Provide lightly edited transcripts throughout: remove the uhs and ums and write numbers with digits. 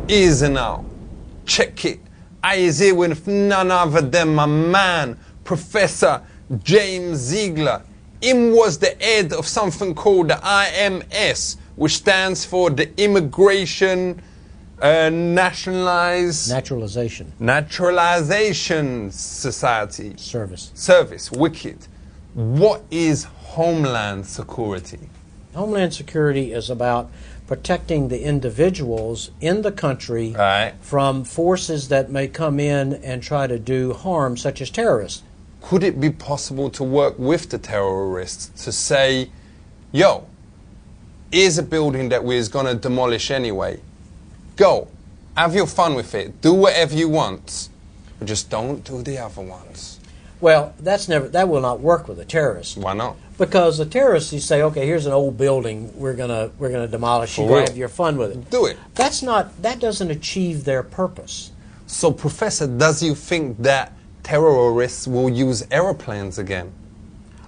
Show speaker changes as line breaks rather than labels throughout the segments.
Easy now. Check it. I is here with none other than my man, Professor James Ziegler. Him was the head of something called the IMS, which stands for the Immigration
Naturalization
Society.
Service.
Wicked. What is Homeland Security?
Homeland Security is about protecting the individuals in the country from forces that may come in and try to do harm, such as terrorists.
Could it be possible to work with the terrorists to say, yo, here's a building that we're going to demolish anyway. Go, have your fun with it, do whatever you want, but just don't do the other ones.
Well, that will not work with a terrorist.
Why not?
Because the terrorists, you say, okay, here's an old building, we're gonna demolish. You go have your fun with it.
Do it.
That doesn't achieve their purpose.
So, Professor, does you think that terrorists will use aeroplanes again?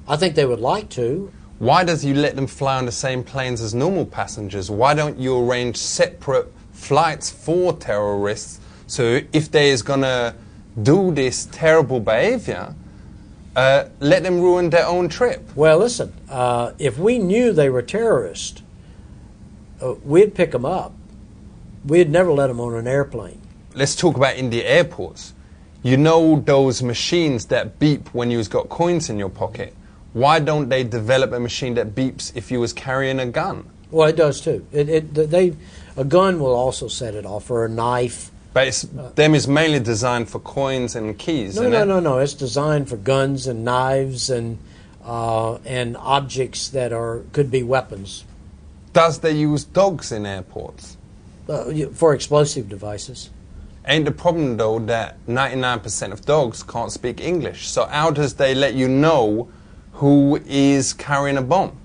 I think they would like to.
Why does you let them fly on the same planes as normal passengers? Why don't you arrange separate flights for terrorists, so if they is gonna do this terrible behavior, let them ruin their own trip?
Well, listen, if we knew they were terrorists, we'd pick them up. We'd never let them on an airplane.
Let's talk about in the airports. You know those machines that beep when you've got coins in your pocket? Why don't they develop a machine that beeps if you was carrying a gun?
Well, it does too. A gun will also set it off, or a knife.
But them is mainly designed for coins and keys.
No. It's designed for guns and knives and objects that could be weapons.
Does they use dogs in airports?
For explosive devices.
Ain't the problem though that 99% of dogs can't speak English? So how does they let you know who is carrying a bomb?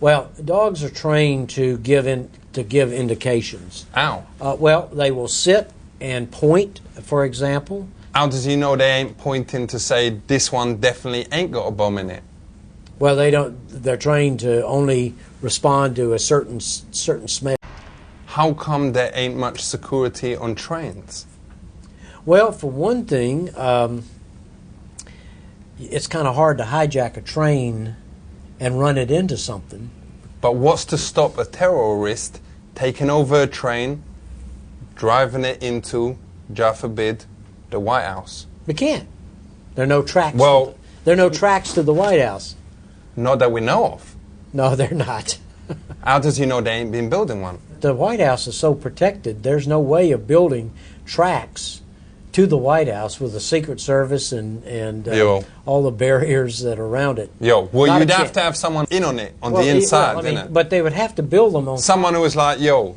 Well, dogs are trained to give indications.
How?
Well, they will sit and point, for example.
How does he know they ain't pointing to say this one definitely ain't got a bomb in it?
Well, they don't. They're trained to only respond to a certain smell.
How come there ain't much security on trains?
Well, for one thing, it's kind of hard to hijack a train and run it into something.
But what's to stop a terrorist taking over a train, driving it into, God forbid, the White House?
They can't. There are no tracks.
Well,
there are no tracks to the White House.
Not that we know of.
No, they're not.
How does he know they ain't been building one?
The White House is so protected, there's no way of building tracks to the White House with the Secret Service and all the barriers that are around it.
Well, you'd have to have someone in on it, on the inside, innit?
But they would have to build them on
someone who was like,
No,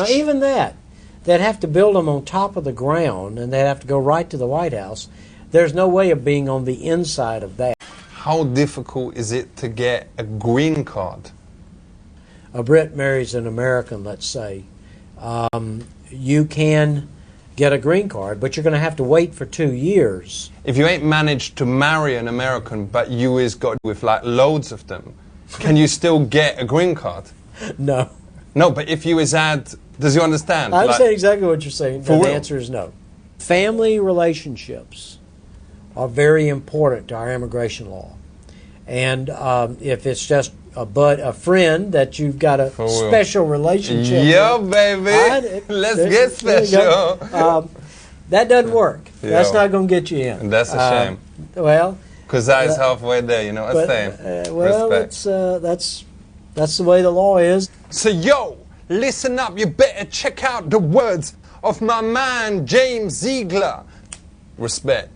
even that. They'd have to build them on top of the ground, and they'd have to go right to the White House. There's no way of being on the inside of that.
How difficult is it to get a green card?
A Brit marries an American, let's say. You can get a green card, but you're going to have to wait for 2 years.
If you ain't managed to marry an American, but you is got with like loads of them, can you still get a green card?
No.
No, but if you is does you understand?
I understand exactly what you're saying.
The
answer is no. Family relationships are very important to our immigration law. And if it's just a friend that you've got a special relationship with,
baby. Let's get special.
That doesn't work. That's not going to get you in.
And that's a shame.
Well,
because I is halfway there, you know what I'm saying?
Well, that's the way the law is.
So, listen up. You better check out the words of my man, James Ziegler. Respect.